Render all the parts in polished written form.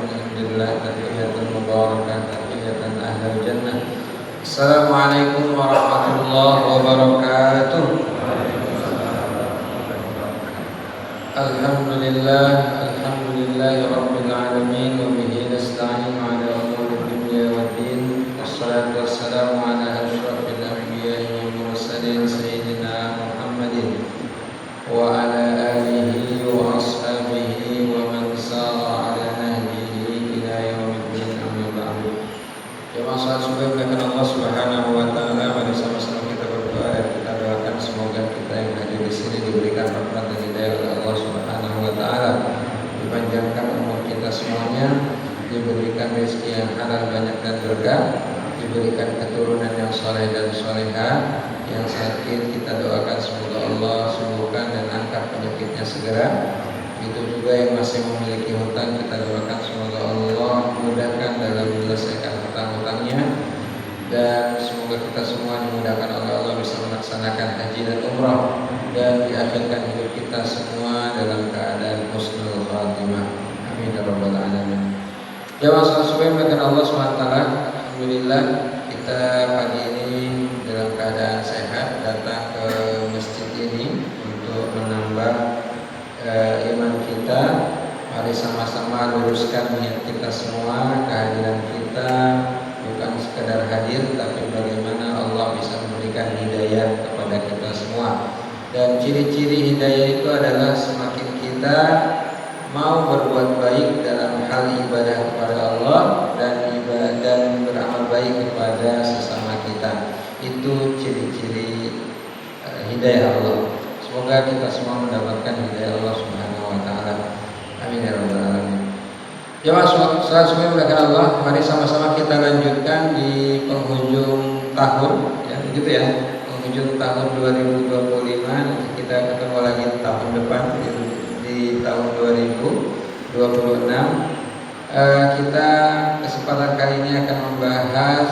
alhamdulillah tahiyatan mubarakatan tahiyatan ahlal jannah. Assalamualaikum warahmatullahi wabarakatuh. Alhamdulillah rabbil alamin wa bihi nasta'in ala umuri dunya waddin. Wassalatu wassalamu ala asyrafil anbiya'i wal mursalin sayyidina Muhammadin wa ala alihi wa ashabihi wa man sara ala nahjihi ila yaumiddin, amma ba'du. Jemaah salat subuh kepada Allah Subhanahu wa taala, mari sama-sama kita berdoa dan kita doakan semoga kita yang hadir di sini diberikan rahmat dan hidayah oleh Allah Subhanahu wa taala, dipanjangkan umur kita semuanya, diberikan rezeki yang halal banyak dan berkah, diberikan keturunan yang saleh dan salehah. Yang sakit kita doakan semoga Allah sembuhkan dan angkat penyakitnya segera. Itu juga yang masih memiliki hutang, kita doakan semoga Allah mudahkan dalam menyelesaikan hutang-hutangnya, dan semoga kita semua dimudahkan oleh Allah bisa melaksanakan haji dan umrah dan diakhirkan hidup kita semua dalam keadaan husnul khatimah. Amin ya rabbal alamin. Jamaah salat subuh yang Allah SWT, alhamdulillah kita pagi ini dalam keadaan sehat datang ke masjid ini untuk menambah iman kita. Mari sama-sama luruskan niat kita semua. Kehadiran kita bukan sekedar hadir, tapi bagaimana Allah bisa memberikan hidayah kepada kita semua. Dan ciri-ciri hidayah itu adalah semakin kita mau berbuat baik dalam hal ibadah kepada Allah dan beramal baik kepada sesama kita. Itu ciri-ciri hidayah Allah. Semoga kita semua mendapatkan hidayah Allah Subhanahu wa taala. Amin ya rabbal alamin. Jemaah salat subuh yang Allah, mari sama-sama kita lanjutkan di penghujung tahun, ya begitu ya. Penghujung tahun 2025, nanti kita ketemu lagi tahun depan di tahun 2026. Kita kesempatan kali ini akan membahas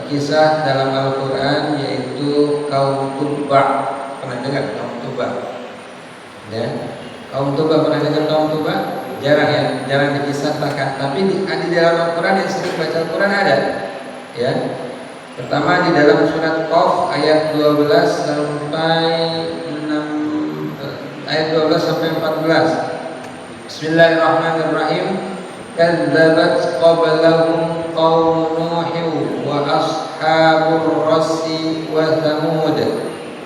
kisah dalam Al-Quran, yaitu kaum Tubba. Pernah dengar kaum Tubba? Ya, kaum Tubba, pernah dengar kaum Tubba? Jarang ya, jarang dikisahkan. Tapi di dalam Al-Quran yang sering baca Al-Quran ada. Ya, pertama di dalam surat Qaf ayat 12 sampai 14. Bismillahirrahmanirrahim. Kadzabat qablahum qaum Nuh wa ashabur rassi wa Thamud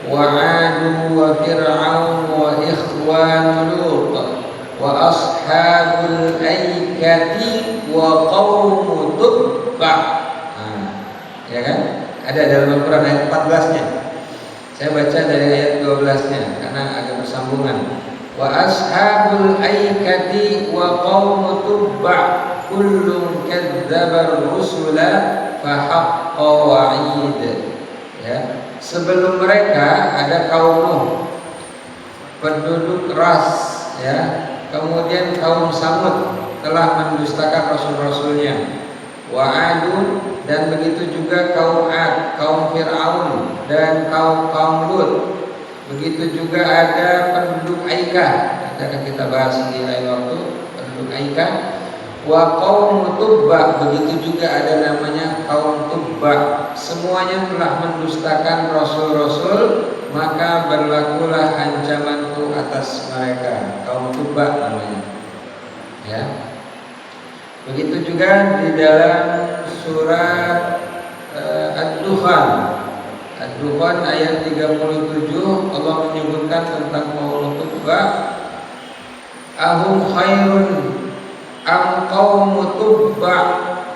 wa 'ad wa fir'aun wa ikhwan Lut wa ashabul aikati wa qaum Tubba. Ya kan? Ada dalam Al-Qur'an ayat 14-nya. Saya baca dari ayat 12-nya karena agak bersambungan. Wa ashabul aikati wa qaum Tubba kullun kadzdaba rusula fa haqqa wa'id. Ya, sebelum mereka ada kaum Nuh, penduduk Ras, ya. Kemudian kaum Samud telah mendustakan rasul-rasulnya. Wa Adun, dan begitu juga kaum Ad, kaum Fir'aun dan kaum Lut. Begitu juga ada penduduk Aika, akan kita bahas di lain waktu, penduduk Aika. Wa qaum Tubba, begitu juga ada namanya kaum Tubba. Semuanya telah mendustakan rasul-rasul, maka berlakulah ancamanku atas mereka. Kaum Tubba namanya. Ya. Begitu juga di dalam surat Ad-Dukhan. Ad-Dukhan ayat 37 Allah menyebutkan tentang kaum Tubba. Ahum khairun am qaum Tubba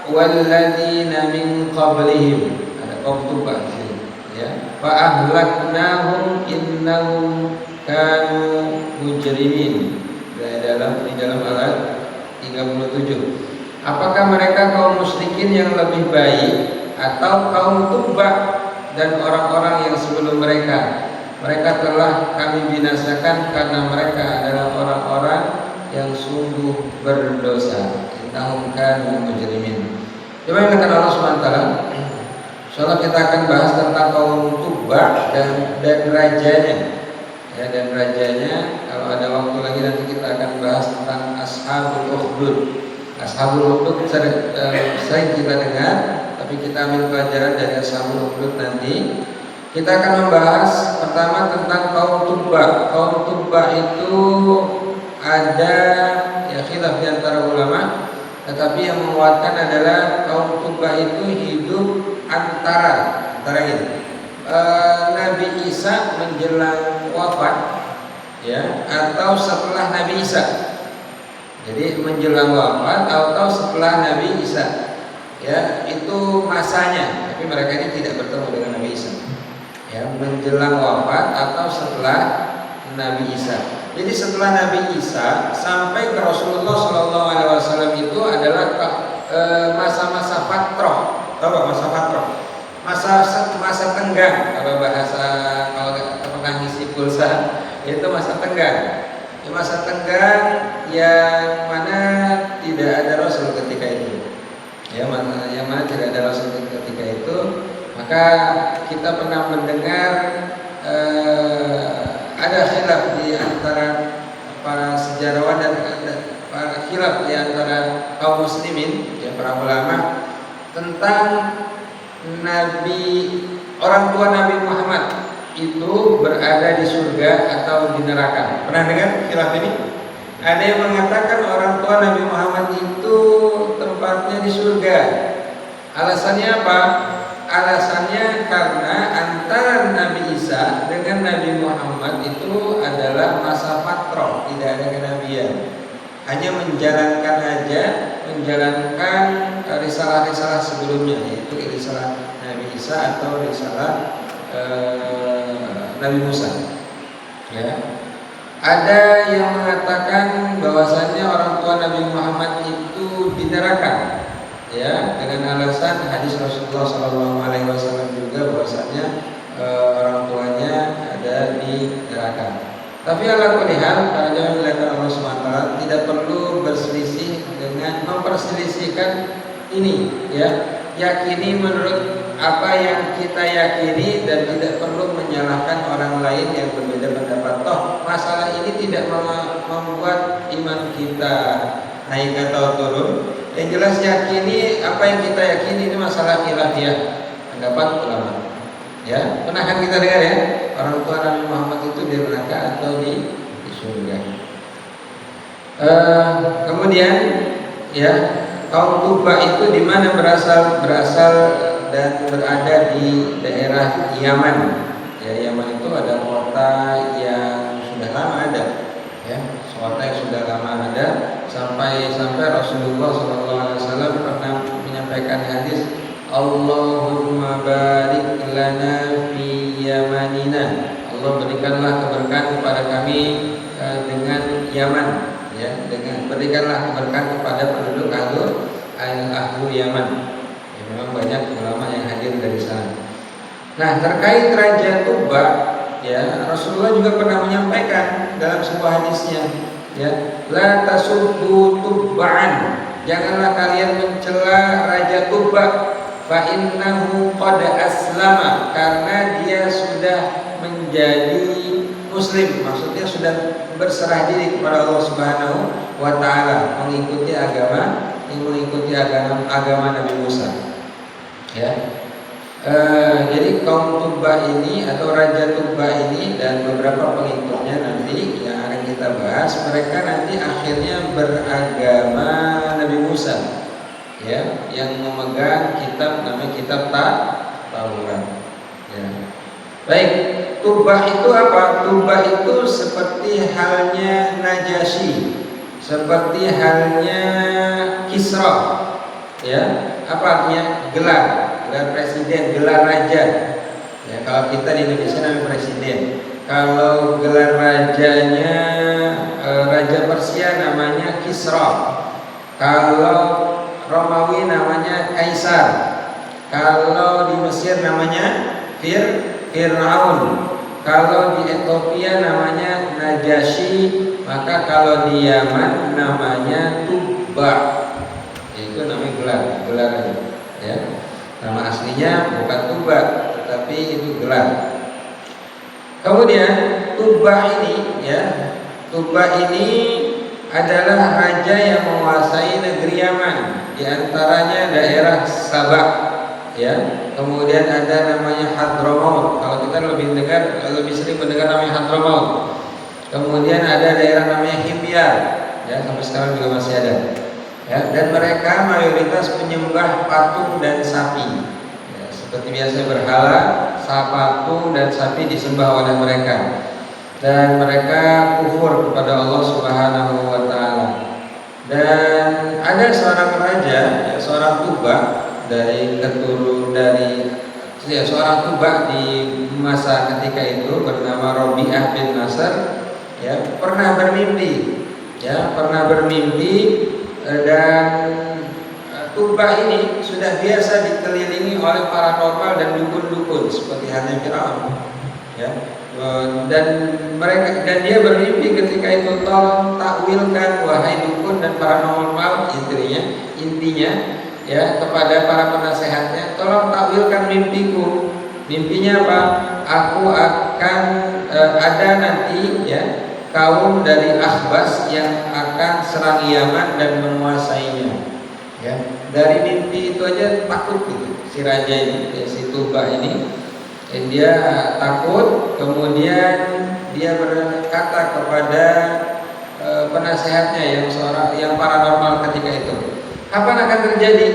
walladzina min qablihim. Ada kaum Tubba di sini, ya. Fa ahlaknahum innahum kanu mujrimin. Di dalam ayat 37. Apakah mereka kaum musyrikin yang lebih baik atau kaum Tubba dan orang-orang yang sebelum mereka? Mereka telah kami binasakan karena mereka adalah orang-orang yang sungguh berdosa. Innahum kanu mujrimin. Coba yang kata Allah SWT. Insyaallah kita akan bahas tentang kaum Tubba dan rajanya. Ya, dan rajanya. Kalau ada waktu lagi nanti kita akan bahas tentang Ashabul Ukhdud. Ashabul Ukhdud sering kita dengar, tapi kita ambil pelajaran dari Ashabul Ukhdud nanti. Kita akan membahas pertama tentang kaum Tubbah. Kaum Tubbah itu ada ya khilaf di antara ulama, tetapi yang menguatkan adalah kaum Tubbah itu hidup antara ini. Nabi Isa menjelang wafat ya, atau setelah Nabi Isa. Jadi menjelang wafat atau setelah Nabi Isa, ya itu masanya. Tapi mereka ini tidak bertemu dengan Nabi Isa. Ya, menjelang wafat atau setelah Nabi Isa. Jadi setelah Nabi Isa sampai ke Rasulullah SAW itu adalah masa-masa fatrah. Tahu gak masa fatrah? Masa tenggang. Kalau pernah ngisi pulsa itu masa tenggang. Masa tenggang yang mana tidak ada Rasul ketika itu, ya yang mana tidak ada Rasul ketika itu, maka kita pernah mendengar ada khilaf di antara para sejarawan dan para khilaf di antara kaum muslimin, ya para ulama tentang orang tua Nabi Muhammad itu berada di surga atau di neraka. Pernah dengar khilaf ini? Ada yang mengatakan orang tua Nabi Muhammad itu tempatnya di surga. Alasannya apa? Alasannya karena antara Nabi Isa dengan Nabi Muhammad itu adalah masa fatrah, tidak ada kenabian. Hanya menjalankan risalah-risalah sebelumnya, yaitu risalah Nabi Isa atau risalah Nabi Musa. Ya. Ada yang mengatakan bahwasannya orang tua Nabi Muhammad itu di neraka, ya, dengan alasan hadis Rasulullah SAW juga bahwasannya orang tuanya ada di neraka. Tapi ala kulli hal, para jamaah dimuliakan Allah SWT, tidak perlu berselisih dengan memperselisihkan ini, ya. Yakini menurut apa yang kita yakini dan tidak perlu menyalahkan orang lain yang berbeda pendapat. Toh masalah ini tidak membuat iman kita naik atau turun. Yang jelas yakini apa yang kita yakini ini masalah khilafiyah pendapat ulama. Ya, pernah kan kita dengar ya, orang tua Nabi Muhammad itu di neraka atau di surga. Kemudian ya, kaum Tubbah itu di mana berasal dan berada di daerah Yaman. Ya, Yaman itu ada kota yang sudah lama ada, ya, kota yang sudah lama ada sampai Rasulullah SAW pernah menyampaikan hadis, Allahumma barik lana fi Yamanina. Allah berikanlah keberkahan kepada kami dengan Yaman, ya, berikanlah keberkahan kepada penduduk ahlu Yaman. Memang banyak ulama yang hadir dari sana. Nah, terkait Raja Tubbah, ya, Rasulullah juga pernah menyampaikan dalam sebuah hadisnya, ya, la tasubbu tubba'an. Janganlah kalian mencela Raja Tubbah, fa innahu qad aslama, karena dia sudah menjadi muslim, maksudnya sudah berserah diri kepada Allah Subhanahu wa taala, mengikuti agama Nabi Musa. Ya, jadi kaum Tubbah ini atau Raja Tubbah ini dan beberapa pengikutnya nanti yang akan kita bahas, mereka nanti akhirnya beragama Nabi Musa, ya, yang memegang kitab namanya kitab Taurat. Ya. Baik, Tubbah itu apa? Tubbah itu seperti halnya Najasyi, seperti halnya Kisra, ya. Apa artinya? Gelar presiden, gelar raja. Ya, kalau kita di Indonesia namanya presiden. Kalau gelar rajanya Raja Persia namanya Kisra. Kalau Romawi namanya Kaisar. Kalau di Mesir namanya Fir'aun. Kalau di Ethiopia namanya Najasyi. Maka kalau di Yaman namanya Tubbah. Itu namanya gelar, ya. Nama aslinya bukan Tubbah, tetapi itu gelar. Kemudian Tubbah ini adalah raja yang menguasai negeri Yaman, di antaranya daerah Sabah, ya. Kemudian ada namanya Hadramaut. Kalau kita lebih sering mendengar namanya Hadramaut. Kemudian ada daerah namanya Himyar, ya, sampai sekarang juga masih ada. Ya, dan mereka mayoritas penyembah patung dan sapi. Ya, seperti biasa berhala, patung dan sapi disembah oleh mereka. Dan mereka kufur kepada Allah Subhanahu wa taala. Dan ada seorang raja, ya, seorang Tubak seorang Tubak di masa ketika itu bernama Rabi'ah bin Nasr, ya, pernah bermimpi, dan Tubak ini sudah biasa dikelilingi oleh paranormal dan dukun-dukun seperti halnya Firaun, ya. Dan dia bermimpi ketika itu, tolong takwilkan wahai dukun dan paranormal, intinya ya, kepada para penasehatnya, tolong takwilkan mimpiku. Mimpinya apa? Aku akan ada nanti, ya, kaum dari Akhbas yang akan serang Yaman dan menguasainya. Ya, dari mimpi itu aja takut gitu si raja ini, ya, si Tubak ini. Dia takut, kemudian dia berkata kepada penasehatnya yang paranormal ketika itu, kapan akan terjadi?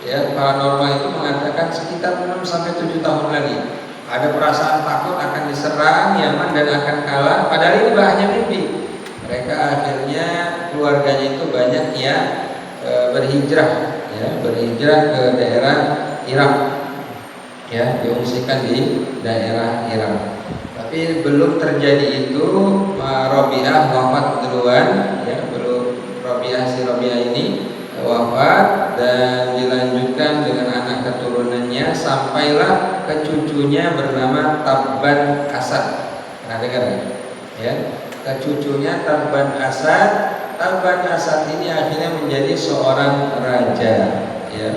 Ya, paranormal itu mengatakan sekitar 6 sampai 7 tahun lagi. Ada perasaan takut akan diserang Yaman dan akan kalah, padahal ini hanya mimpi. Mereka akhirnya keluarganya itu banyak yang berhijrah ke daerah Irak. Ya, diungsikan di daerah Irak. Tapi belum terjadi itu, Rabi'ah wafat duluan, ya, belum si Rabi'ah ini wafat, dan dilanjutkan dengan anak keturunannya sampailah ke cucunya bernama Tabban Asad. Pernah dengar ya? Ke cucunya Tabban Asad. Tabban Asad ini akhirnya menjadi seorang raja, ya.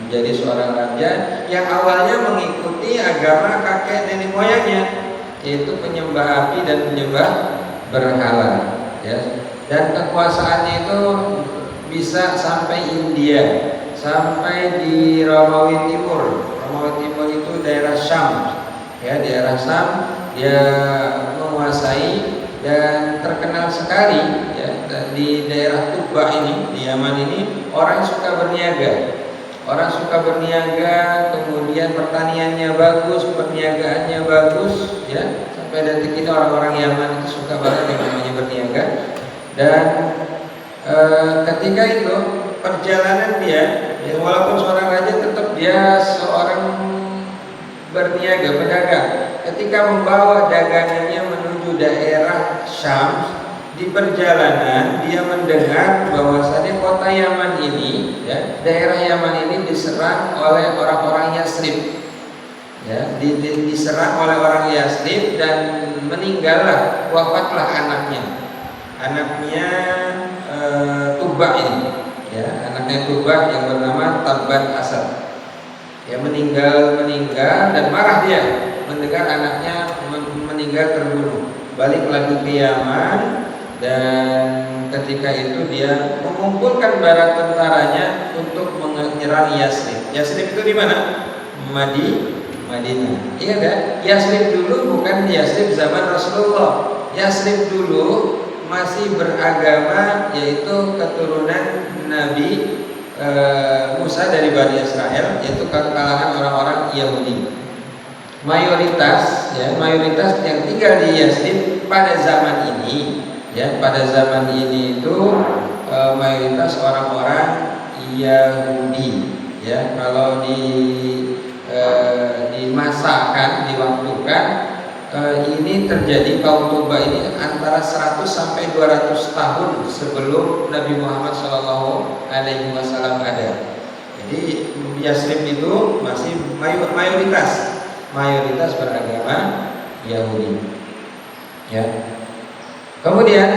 Menjadi seorang raja yang awalnya mengikuti agama kakek nenek moyangnya, yaitu penyembah api dan penyembah berhala, ya. Dan kekuasaannya itu bisa sampai India, sampai di Romawi Timur. Romawi Timur itu daerah Syam, ya, daerah Syam. Dia menguasai dan terkenal sekali, ya, di daerah Tuba ini, di Yaman ini, orang suka berniaga. Kemudian pertaniannya bagus, perniagaannya bagus, ya. Sampai detik ini orang-orang Yaman itu suka banget yang namanya berniaga. Dan ketika itu perjalanan dia, ya, walaupun seorang raja, tetap dia seorang berniaga, pedagang. Ketika membawa dagangannya menuju daerah Syam, di perjalanan dia mendengar bahwasannya kota Yaman ini, ya, daerah Yaman ini diserang oleh orang-orang Yasrib, ya, diserang oleh orang Yasrib, dan wafatlah anaknya Tubak ini, ya, anaknya Tubak yang bernama Tabban Asad, ya, meninggal dan marah dia mendengar anaknya meninggal terbunuh. Balik lagi ke Yaman, dan ketika itu dia mengumpulkan bala tentaranya untuk menyerang Yasrib. Yasrib itu di mana? Madinah. Iya kan? Yasrib dulu bukan Yasrib zaman Rasulullah. Yasrib dulu masih beragama, yaitu keturunan Nabi Musa dari Bani Israel, yaitu kalangan orang-orang Yahudi. Mayoritas yang tinggal di Yasrib pada zaman ini, ya, itu mayoritas orang-orang Yahudi, ya. Kalau dimasakkan, diwaktukan, ini terjadi, kaum Tuba ini antara 100 sampai 200 tahun sebelum Nabi Muhammad SAW ada. Jadi Yasrib itu masih mayoritas beragama Yahudi, ya. Kemudian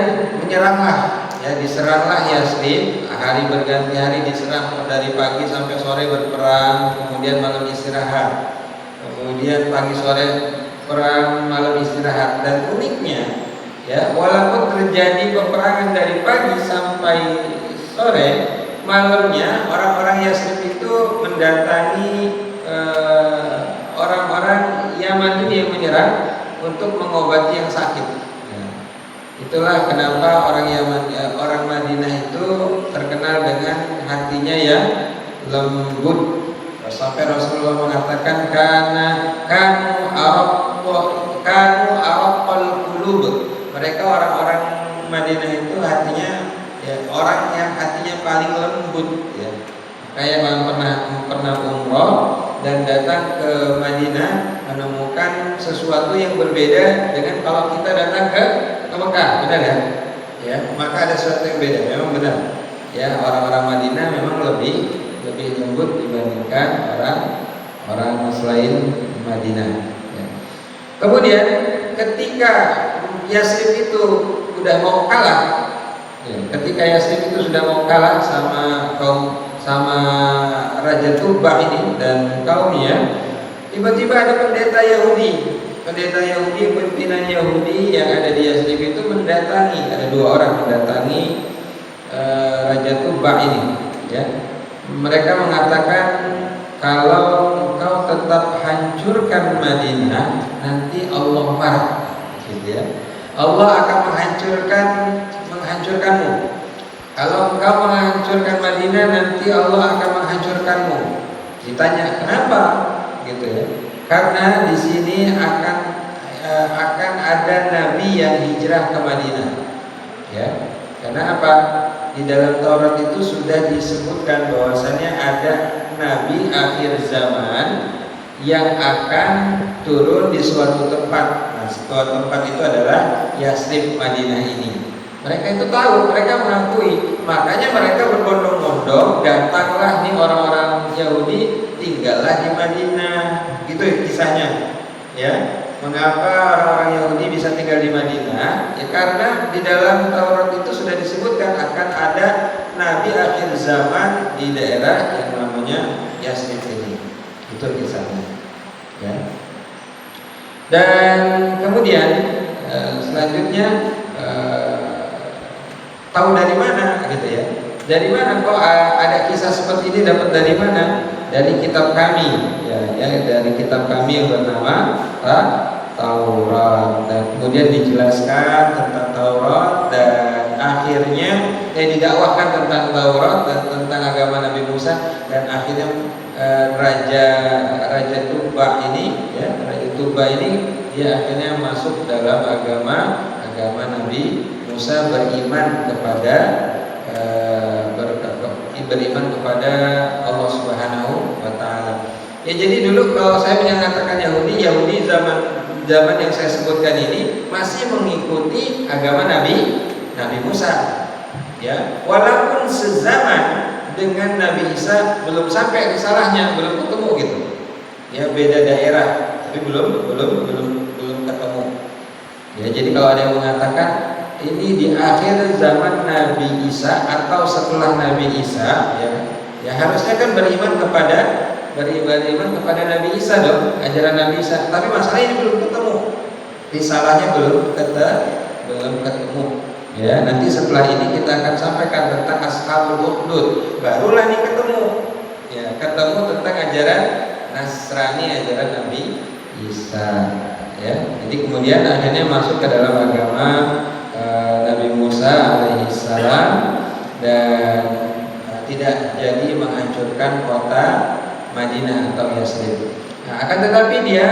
diseranglah Yasrib. Hari berganti hari diserang, dari pagi sampai sore berperang, kemudian malam istirahat, kemudian pagi sore perang, malam istirahat. Dan uniknya, ya, walaupun terjadi peperangan dari pagi sampai sore, malamnya orang-orang Yasrib itu mendatangi orang-orang Yaman ini yang menyerang untuk mengobati yang sakit. Ya. Itulah kenapa orang Yaman, orang Madinah itu terkenal dengan hatinya yang lembut. Sampai Rasulullah mengatakan kanu araqal qulub. Mereka orang-orang Madinah itu hatinya ya, orang yang hatinya paling lembut ya. Kayak yang pernah umroh dan datang ke Madinah menemukan sesuatu yang berbeda dengan kalau kita datang ke Mekah, benar ya? Ya, maka ada sesuatu yang beda, memang benar. Ya, orang-orang Madinah memang lebih lembut dibandingkan orang selain Madinah. Ya. Kemudian ketika Yasrib itu sudah mau kalah, ya, ketika Yasrib itu sudah mau kalah sama Raja Tuba ini dan kaumnya, tiba-tiba ada pendeta Yahudi, pimpinan Yahudi yang ada di Yasrib itu mendatangi, ada 2 orang mendatangi Raja Tuba ini, ya. Mereka mengatakan kalau engkau tetap hancurkan Madinah, nanti Allah marah, gitu ya. Allah akan menghancurkanmu. Kalau engkau menghancurkan Madinah, nanti Allah akan menghancurkanmu. Ditanya kenapa, gitu ya? Karena di sini akan ada nabi yang hijrah ke Madinah, ya. Karena apa? Di dalam Taurat itu sudah disebutkan bahwasanya ada nabi akhir zaman yang akan turun di suatu tempat. Nah, suatu tempat itu adalah Yasrib Madinah ini. Mereka itu tahu, mereka mengakui. Makanya mereka berbondong-bondong datanglah nih orang-orang Yahudi, tinggallah di Madinah. Gitu kisahnya. Ya. Mengapa orang-orang Yahudi bisa tinggal di Madinah? Ya karena di dalam Taurat itu sudah disebutkan akan ada nabi akhir zaman di daerah yang namanya Yasrib ini. Itu kisahnya. Ya. Dan kemudian selanjutnya tahu dari mana gitu ya? Dari mana kok ada kisah seperti ini, dapat dari mana? Dari kitab kami, ya dari kitab kami yang bernama Taurat. Dan kemudian dijelaskan tentang Taurat dan akhirnya didakwahkan tentang Taurat dan tentang agama Nabi Musa dan akhirnya Raja Tuba ini, ya Raja Tuba ini dia akhirnya masuk dalam agama Nabi Musa, beriman kepada Allah Subhanahu wa taala. Ya jadi dulu kalau saya menyatakan Yahudi zaman yang saya sebutkan ini masih mengikuti agama Nabi Musa. Ya, walaupun sezaman dengan Nabi Isa belum sampai risalahnya, belum ketemu gitu. Ya beda daerah, tapi belum ketemu. Ya jadi kalau ada yang mengatakan ini di akhir zaman Nabi Isa atau setelah Nabi Isa, ya harusnya kan beriman kepada Nabi Isa dong, ajaran Nabi Isa. Tapi masalah ini belum ketemu, risalahnya belum ketemu. Ya nanti setelah ini kita akan sampaikan tentang Ashabul Ukhdud, barulah nih ketemu. Ya ketemu tentang ajaran Nasrani, ajaran Nabi Isa. Ya jadi kemudian akhirnya masuk ke dalam agama Nabi Musa alaihissalam dan tidak jadi menghancurkan kota Madinah atau Yasrib. Nah, akan tetapi dia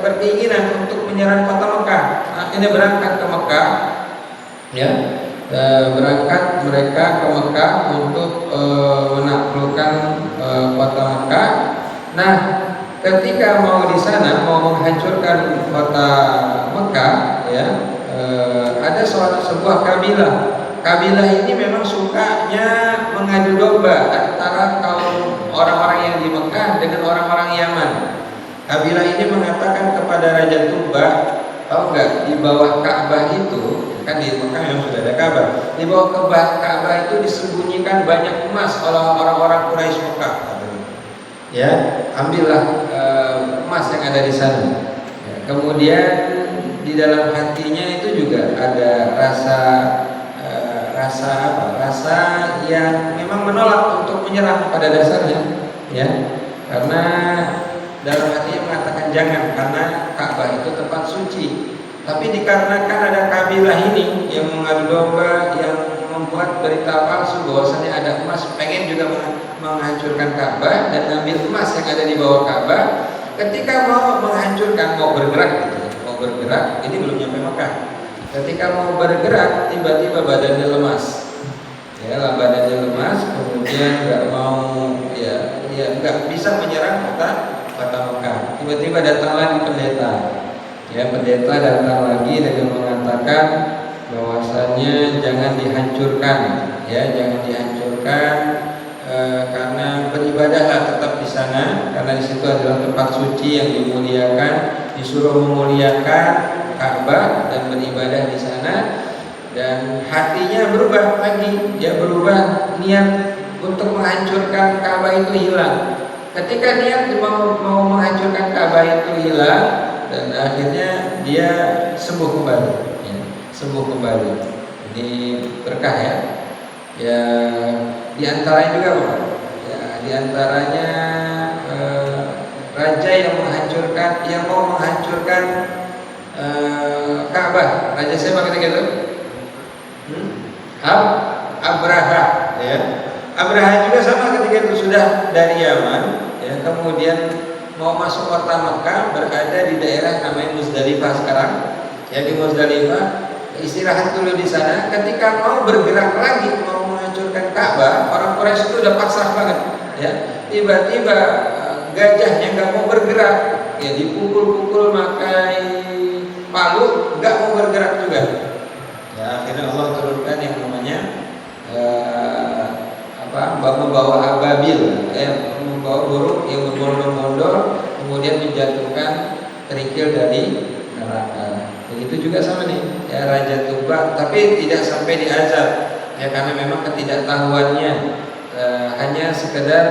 berkeinginan untuk menyerang kota Mekah. Akhirnya berangkat ke Mekah, ya berangkat mereka ke Mekah untuk menaklukkan kota Mekah. Nah, ketika mau di sana mau menghancurkan kota Mekah, ya ada sebuah kabilah. Kabilah ini memang sukanya mengadu domba antara kaum orang-orang yang di Mekah dengan orang-orang Yaman. Kabilah ini mengatakan kepada Raja Tuba, tahu nggak di bawah Ka'bah itu, kan di Mekah yang sudah ada Ka'bah, di bawah Ka'bah itu disembunyikan banyak emas oleh orang-orang Quraisy Mekah. Ya, ambillah emas yang ada di sana. Ya, kemudian di dalam hatinya itu juga ada rasa rasa apa? Rasa yang memang menolak untuk menyerah pada dasarnya, ya. Karena dalam hatinya mengatakan jangan, karena Ka'bah itu tempat suci. Tapi dikarenakan ada kabilah ini yang mengadu domba, yang membuat berita palsu bahwasanya ada emas, pengen juga menghancurkan Ka'bah dan ambil emas yang ada di bawah Ka'bah. Ketika mau menghancurkan, mau bergerak gitu, mau bergerak, ini belum nyampe Mekah. Ketika mau bergerak, tiba-tiba badannya lemas. Ya, badannya lemas, kemudian nggak mau, ya nggak bisa menyerang kota Mekah. Tiba-tiba datang lagi pendeta. Ya, pendeta datang lagi dengan mengatakan bahwasannya jangan dihancurkan, ya jangan dihancurkan, karena beribadahlah tetap di sana, karena di situ adalah tempat suci yang dimuliakan, disuruh memuliakan Ka'bah dan beribadah di sana. Dan hatinya berubah lagi, dia berubah, niat untuk menghancurkan Ka'bah itu hilang. Ketika niat mau menghancurkan Ka'bah itu hilang, dan akhirnya dia sembuh kembali, ya, sembuh kembali. Ini berkah, ya. Ya, diantaranya juga Pak. Ya, diantaranya raja yang mau menghancurkan Ka'bah. Raja siapa ketika itu? Abraha, ya. Abraha juga sama ketika itu, sudah dari Yaman, ya, kemudian mau masuk kota Mekah, berada di daerah namanya Muzdalifah sekarang, ya, di Muzdalifah, istirahat dulu di sana. Ketika mau bergerak lagi, mau menghancurkan Ka'bah, orang Quraisy itu udah pasrah banget, ya. Tiba-tiba gajahnya nggak mau bergerak, ya, dipukul-pukul pakai palu, nggak mau bergerak juga. Ya, akhirnya Allah turunkan yang namanya membawa ababil, membawa burung yang berbondong-bondong, kemudian menjatuhkan kerikil dari neraka. Begitu juga sama nih, ya, Raja Tuba, tapi tidak sampai diazab, ya, karena memang ketidaktahuannya, hanya sekedar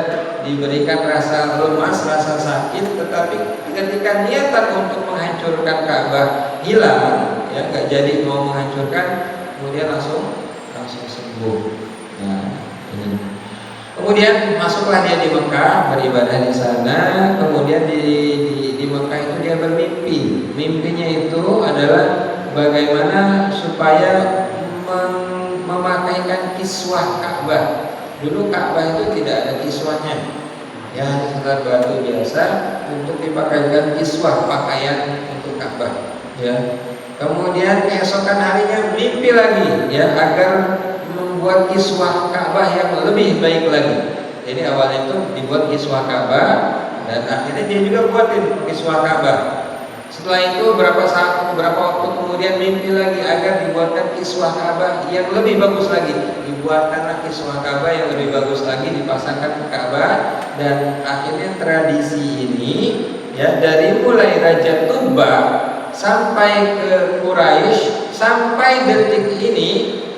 diberikan rasa lemas, rasa sakit, tetapi ketika niatan untuk menghancurkan Ka'bah hilang, ya, nggak jadi mau menghancurkan, kemudian langsung sembuh. Nah, ini. Kemudian masuklah dia di Mekah, beribadah di sana. Kemudian di Mekah itu dia bermimpi. Mimpinya itu adalah bagaimana supaya memakaikan kiswah Ka'bah. Dulu Ka'bah itu tidak ada kiswahnya, ya, hanya sekedar batu biasa untuk dipakaikan kiswah, pakaian untuk Ka'bah, ya. Kemudian keesokan harinya mimpi lagi, ya, agar membuat kiswah Ka'bah yang lebih baik lagi. Jadi awalnya itu dibuat kiswah Ka'bah, dan akhirnya dia juga buatin kiswah Ka'bah. Setelah itu beberapa waktu kemudian mimpi lagi agar dibuatkan kiswah Ka'bah yang lebih bagus lagi. Dibuatkanlah kiswah Ka'bah yang lebih bagus lagi, dipasangkan ke Ka'bah, dan akhirnya tradisi ini, ya, dari mulai Raja Tuba sampai ke Quraisy sampai detik ini,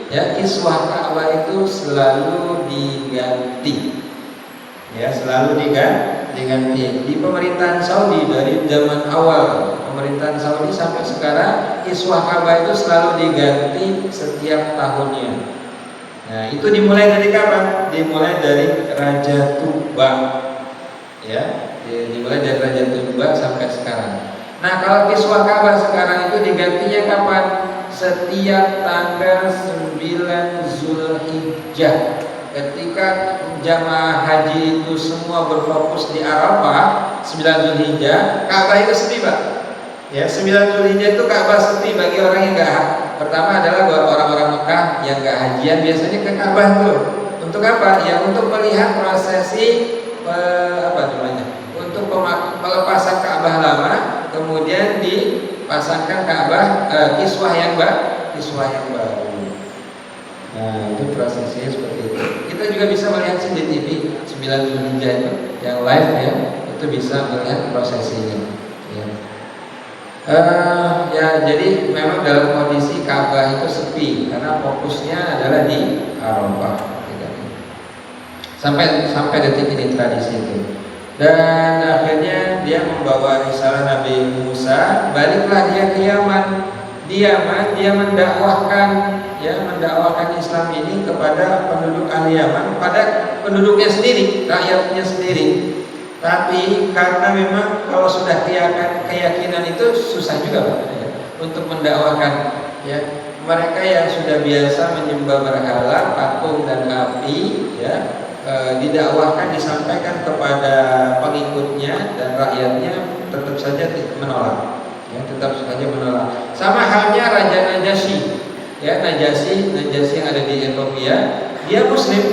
ya, kiswah Ka'bah itu selalu diganti, ya, selalu diganti. Di pemerintahan Saudi, dari zaman awal pemerintahan Saudi sampai sekarang, kiswah Ka'bah itu selalu diganti setiap tahunnya. Nah, itu dimulai dari kapan? Dimulai dari Raja Tuba, ya, dimulai dari Raja Tuba sampai sekarang. Nah, kalau kiswah Ka'bah sekarang itu digantinya kapan? Setiap tanggal 9 Zulhijjah. Ketika jamaah haji itu semua berfokus di Arafah, 9 Zulhijjah, Ka'bah itu sepi, Pak. Ya, 9 Zulhijjah itu Ka'bah sepi bagi orang yang enggak. Pertama adalah buat orang-orang Mekah yang enggak hajian, biasanya ke Ka'bah tuh. Untuk apa? Ya, untuk melihat prosesi untuk pelepasan Ka'bah lama, kemudian dipasangkan Ka'bah kiswah yang baru. Nah, itu prosesnya seperti itu. Kita juga bisa melihat di TV 9 Zulhijjah itu yang live, ya, itu bisa melihat prosesinya. Ya. Ya, jadi memang dalam kondisi Ka'bah itu sepi karena fokusnya adalah di Arafah. Sampai detik ini tradisi itu. Dan akhirnya dia membawa risalah Nabi Musa, baliklah dia ke Yaman. di Yaman, dia mendakwahkan Islam ini kepada penduduk ahli Yaman, pada penduduknya sendiri, rakyatnya sendiri. Tapi karena memang kalau sudah keyakinan itu susah juga Pak, ya, untuk mendakwahkan, ya. Mereka yang sudah biasa menyembah berhala, patung dan api, ya, didakwahkan, disampaikan kepada pengikutnya dan rakyatnya, tetap saja menolak. Ya, tetap saja menolak. Sama halnya Raja Najasyi, ya, Najasyi yang ada di Ethiopia, dia Muslim,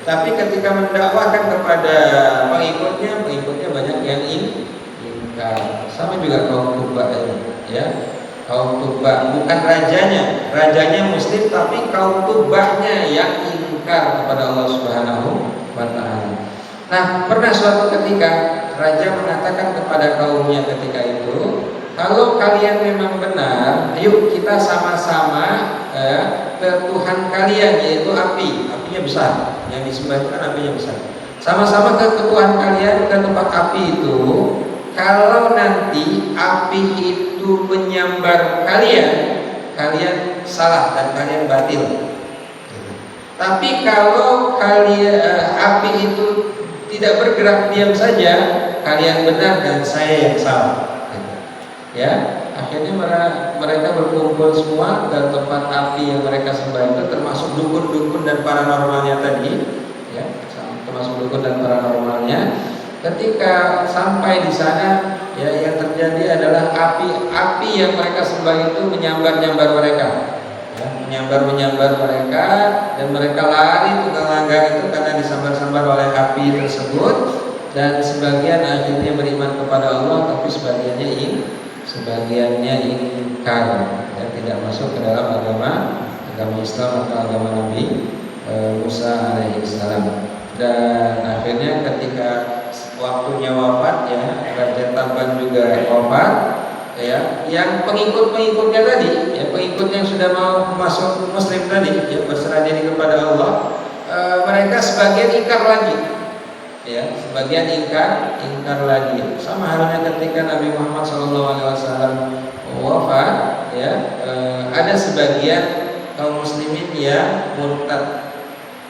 tapi ketika mendakwahkan kepada pengikutnya banyak yang ingkar. Sama juga kaum Tuba ini, ya, kaum Tuba, bukan rajanya Muslim, tapi kaum Tubanya yang ingkar kepada Allah Subhanahu wa Ta'ala. Nah, pernah suatu ketika raja mengatakan kepada kaumnya ketika itu, kalau kalian memang benar, yuk kita sama-sama ke Tuhan kalian, yaitu api. Apinya besar, yang disembah itu kan apinya besar. Sama-sama ke Tuhan kalian, ke tempat api itu. Kalau nanti api itu menyambar kalian salah dan kalian batil. Tapi kalau api itu tidak bergerak diam saja, kalian benar dan saya yang salah. Ya, akhirnya mereka berkumpul semua ke tempat api yang mereka sembah itu, termasuk dukun-dukun dan paranormalnya tadi, ya, termasuk dukun dan paranormalnya. Ketika sampai di sana, ya, yang terjadi adalah api yang mereka sembah itu menyambar mereka, ya, menyambar mereka, dan mereka lari tunggang-langgang itu karena disambar-sambar oleh api tersebut, dan sebagian akhirnya beriman kepada Allah, tapi sebagiannya ingkar, ya, tidak masuk ke dalam agama Islam atau agama Nabi Musa alaihissalam. Dan akhirnya ketika waktunya wafat, ya, Raja Taban juga wafat, ya, yang pengikutnya tadi, ya, pengikut yang sudah mau masuk Muslim tadi, ya, berserah diri kepada Allah, mereka sebagian ingkar lagi, ya, sebagian ingkar lagi. Sama halnya ketika Nabi Muhammad SAW wafat, ya, ada sebagian kaum muslimin yang murtad,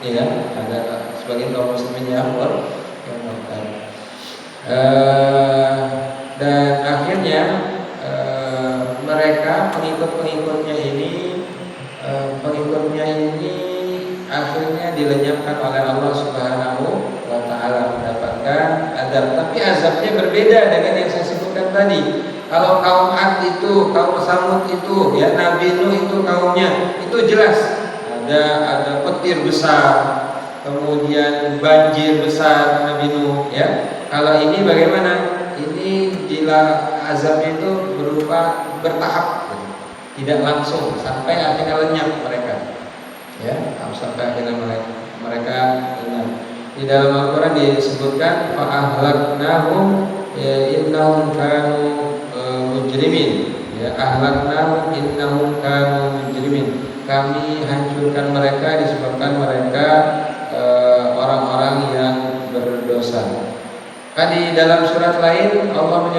ya, ada sebagian kaum muslimin yang murtad. Dan akhirnya mereka pengikutnya ini akhirnya dilenyapkan oleh Allah Subhanahu wa Ta'ala, mendapatkan azab. Tapi azabnya berbeda dengan yang saya sebutkan tadi. Kalau kaum Ad itu, kaum Samud itu, ya, Nabi Nuh itu kaumnya, itu jelas ada petir besar, kemudian banjir besar Nabi Nuh, ya. Kalau ini bagaimana? Ini jila azabnya itu berupa bertahap, tidak langsung sampai akhirnya lenyap mereka, ya, sampai akhirnya mereka lenyap. Di dalam Al-Quran disebutkan fa'ahlaknahum, ya, innahum kanu mujrimin, ya, ahlaknahum innahum kanu mujrimin. Kami hancurkan mereka disebabkan mereka orang-orang yang berdosa. Di dalam surat lain Allah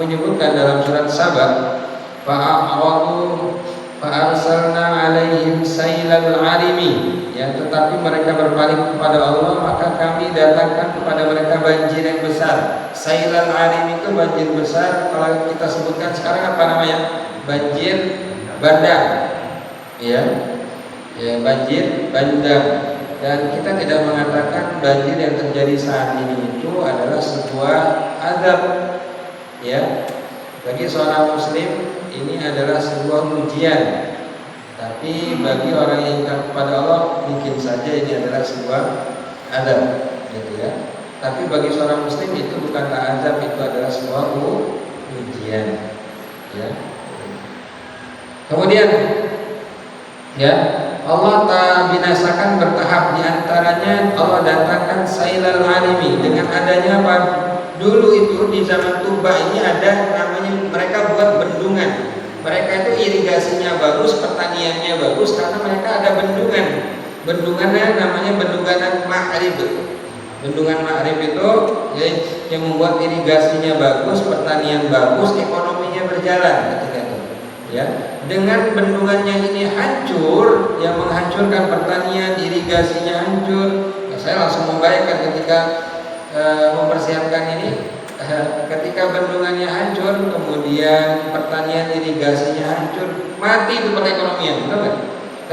menyebutkan dalam surat Saba, fa'aradu fa'arsalna 'alaihim sailal 'arimi, ya, tetapi mereka berpaling kepada Allah, maka kami datangkan kepada mereka banjir yang besar. Sailal 'arim itu banjir besar, kalau kita sebutkan sekarang apa namanya? Banjir bandang, ya, banjir bandang. Dan kita tidak mengatakan banjir yang terjadi saat ini itu adalah sebuah azab, ya. Bagi seorang muslim ini adalah sebuah ujian. Tapi bagi orang yang ingkar kepada Allah mungkin saja ini adalah sebuah azab, gitu, ya. Tapi bagi seorang muslim itu bukanlah azab, itu adalah sebuah ujian, ya. Kemudian, ya, Allah tak binasakan bertahap. Di antaranya Allah datangkan sailal 'arimi. Dengan adanya apa? Dulu itu di zaman Tuba ini ada namanya, mereka buat bendungan. Mereka itu irigasinya bagus, pertaniannya bagus karena mereka ada bendungan. Bendungannya namanya Bendungan Ma'rib. Bendungan Ma'rib itu, ya, yang membuat irigasinya bagus, pertanian bagus, ekonominya berjalan ketika itu. Ya, dengan bendungannya ini hancur, yang menghancurkan pertanian, irigasinya hancur. Ya, saya langsung membayangkan ketika mempersiapkan ini, ketika bendungannya hancur, kemudian pertanian irigasinya hancur, mati itu perekonomian, betul nggak?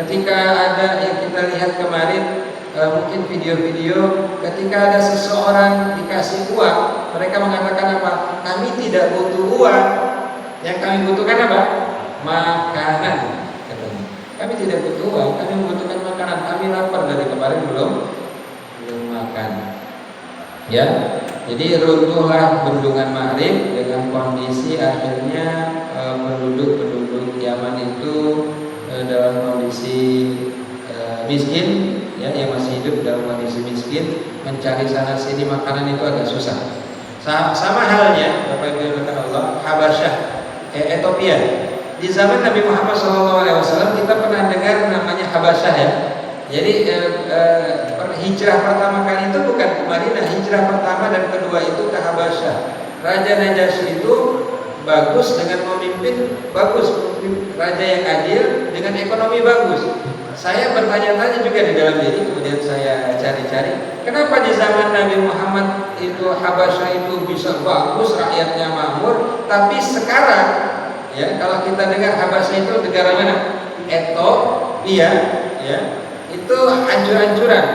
Ketika ada yang kita lihat kemarin, mungkin video-video, ketika ada seseorang dikasih uang, mereka mengatakan apa? Kami tidak butuh uang, yang kami butuhkan apa? Makanan. Kami tidak butuh uang, kami membutuhkan makanan. Kami lapar dari kemarin belum makan. Ya, jadi runtuhlah bendungan Ma'rib dengan kondisi akhirnya penduduk Yaman itu dalam kondisi miskin, ya, yang masih hidup dalam kondisi miskin, mencari sana sini makanan itu agak susah. Sama halnya Bapak Ibu yang berkata Allah, Habasyah, Ethiopia. Di zaman Nabi Muhammad SAW kita pernah dengar namanya Habasyah, ya. Jadi hijrah pertama kali itu bukan ke Madinah, hijrah pertama dan kedua itu ke Habasyah. Raja Najasyi itu bagus dengan memimpin, bagus, raja yang adil dengan ekonomi bagus. Saya bertanya-tanya juga di dalam diri, kemudian saya cari-cari, kenapa di zaman Nabi Muhammad itu Habasyah itu bisa bagus, rakyatnya makmur, tapi sekarang, ya, kalau kita dengar Habasyah itu negara mana? Ethiopia, ya, itu hancur-hancuran,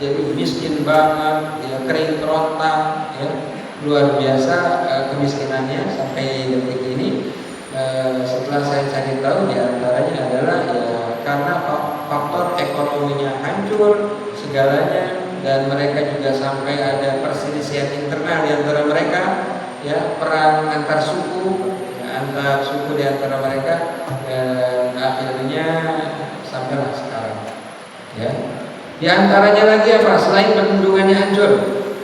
jadi miskin banget, ya, kering kerontang, ya, luar biasa kemiskinannya sampai detik ini. Setelah saya cari tahu, diantaranya adalah ya karena faktor ekonominya hancur segalanya, dan mereka juga sampai ada perselisihan internal di antara mereka, ya, perang antar suku, ya, antar suku di antara mereka, dan akhirnya sampailah sekarang. Ya, di antaranya lagi apa? Selain bendungannya hancur,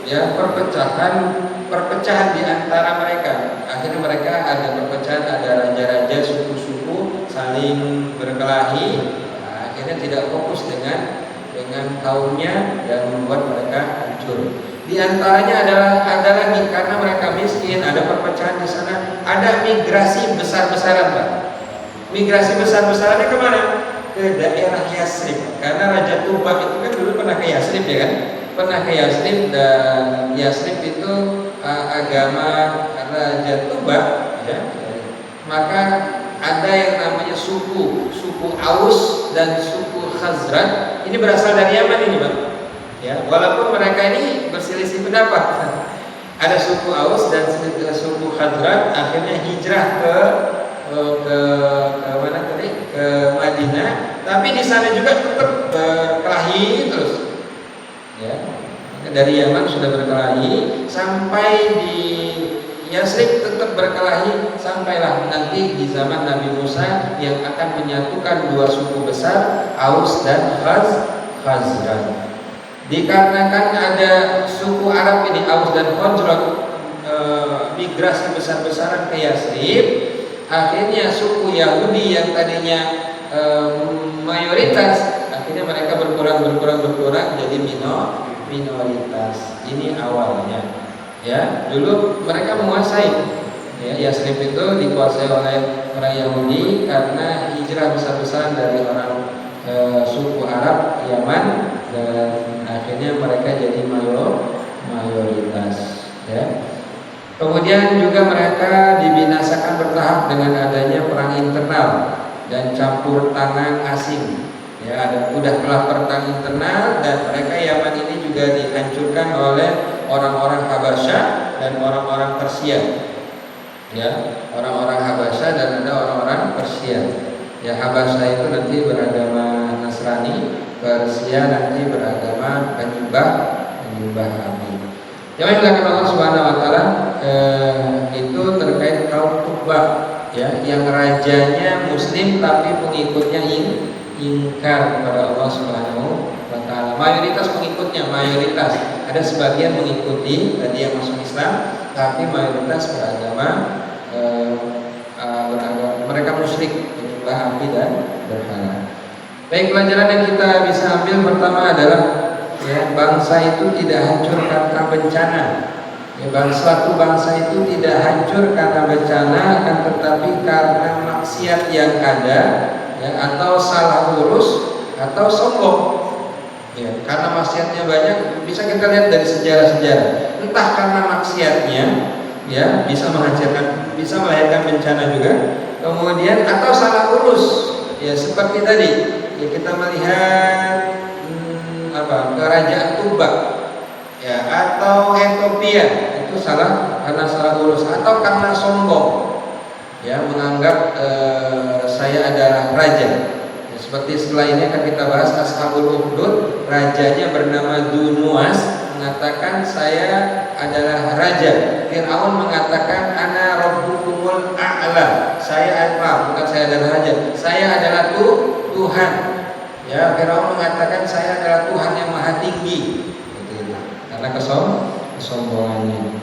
ya, perpecahan di antara mereka. Akhirnya mereka ada perpecahan, ada raja-raja, suku-suku saling berkelahi. Nah, akhirnya tidak fokus dengan kaumnya dan membuat mereka hancur. Di antaranya ada lagi karena mereka miskin, ada perpecahan di sana, ada migrasi besar-besaran, Pak. Migrasi besar-besarannya kemana? Ke daerah Yasrib, karena Raja Tuba itu kan dulu pernah ke Yasrib, ya kan? Pernah ke Yasrib, dan Yasrib itu agama Raja Tuba, ya. Maka ada yang namanya suku Aus dan suku Khazraj. Ini berasal dari Yaman ini, Pak. Ya, walaupun mereka ini berselisih pendapat. Ada suku Aus dan suku Khazraj akhirnya hijrah ke mana tadi? Ke Madinah, tapi di sana juga tetap berkelahi terus. Ya, dari Yaman sudah berkelahi sampai di Yasrib tetap berkelahi, sampailah nanti di zaman Nabi Musa yang akan menyatukan dua suku besar, Aus dan Khazraj. Dikarenakan ada suku Arab ini, Aus dan Khazraj, migrasi besar-besaran ke Yasrib, akhirnya suku Yahudi yang tadinya mayoritas, akhirnya mereka berkurang jadi minoritas. Ini awalnya, ya. Dulu mereka menguasai, ya, Yasrib itu dikuasai oleh orang Yahudi karena hijrah besar-besaran dari orang suku Arab Yaman, dan akhirnya mereka jadi mayoritas, ya. Kemudian juga mereka dibinasakan bertahap dengan adanya perang internal dan campur tangan asing. Ya, udah kelah perang internal, dan mereka Yaman ini juga dihancurkan oleh orang-orang Habasyah dan orang-orang Persia. Ya, orang-orang Habasyah dan ada orang-orang Persia. Ya, Habasyah itu nanti beragama Nasrani, Persia nanti beragama penyembah api. Yang dilakukan Allah Subhanahu Wa Taala itu terkait kaum Tuba, ya, yang rajanya Muslim tapi pengikutnya ingkar kepada Allah Subhanahu Wa Taala. Mayoritas pengikutnya, ada sebagian mengikuti tadi yang masuk Islam, tapi mayoritas beragama mereka musyrik, penyembah api dan berhala. Baik, pelajaran yang kita bisa ambil pertama adalah, ya, bangsa itu tidak hancur karena bencana, Ya, suatu bangsa itu tidak hancur karena bencana, akan tetapi karena maksiat yang ada, ya, atau salah urus atau sombong. Ya, karena maksiatnya banyak, bisa kita lihat dari sejarah-sejarah. Entah karena maksiatnya, ya, bisa menghancurkan, bisa melahirkan bencana juga. Kemudian atau salah urus, ya seperti tadi, ya, kita melihat kerajaan Tumbak, ya, atau Ethiopia, itu karena salah urus atau karena sombong, ya, menganggap saya adalah raja. Ya, seperti setelah ini akan kita bahas Ashabul Ukhdud, rajanya bernama Dunuas mengatakan saya adalah raja. Fir'aun mengatakan ana rabbukumul a'la, saya bukan saya adalah raja, saya adalah Tuhan. Ya, Firaun mengatakan saya adalah Tuhan yang maha tinggi, karena kesombongannya.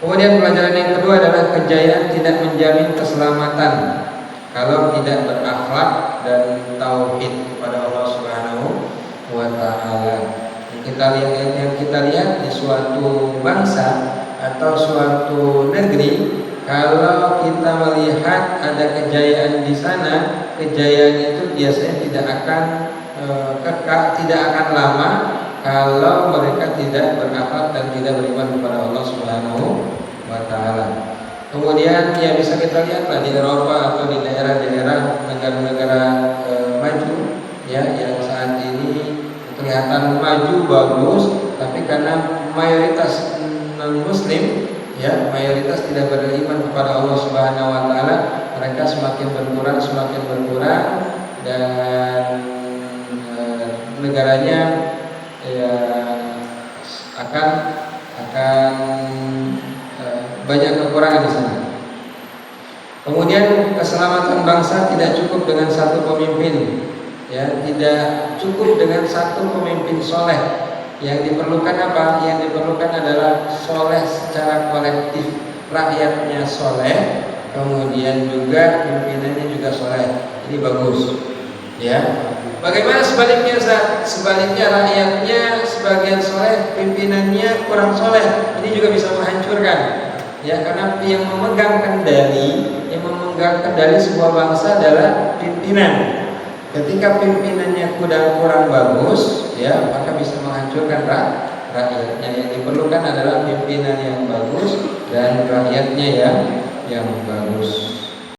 Kemudian pelajaran yang kedua adalah kejayaan tidak menjamin keselamatan kalau tidak berakhlak dan tauhid kepada Allah Subhanahu wa Ta'ala. Yang kita lihat di suatu bangsa atau suatu negeri, kalau kita melihat ada kejayaan di sana, kejayaan itu biasanya tidak akan kekal, tidak akan lama kalau mereka tidak berakhlak dan tidak beriman kepada Allah Subhanahu wa Ta'ala. Kemudian ya bisa kita lihat di Eropa atau di daerah-daerah negara-negara maju, ya, yang saat ini kelihatan maju bagus, tapi karena mayoritas non-Muslim, ya, mayoritas tidak beriman kepada Allah Subhanahu wa Ta'ala, mereka semakin berkurang dan negaranya, ya, akan banyak kekurangan di sana. Kemudian keselamatan bangsa tidak cukup dengan satu pemimpin, ya, tidak cukup dengan satu pemimpin soleh. Yang diperlukan apa? Yang diperlukan adalah soleh secara kolektif, rakyatnya soleh, kemudian juga pimpinannya juga soleh. Ini bagus, ya. Bagaimana sebaliknya? Sebaliknya rakyatnya sebagian soleh, pimpinannya kurang soleh, ini juga bisa menghancurkan, ya, karena yang memegang kendali sebuah bangsa adalah pimpinan. Ketika pimpinannya kurang bagus, ya, maka bisa menghancurkan rakyatnya. Yang diperlukan adalah pimpinan yang bagus dan rakyatnya yang bagus.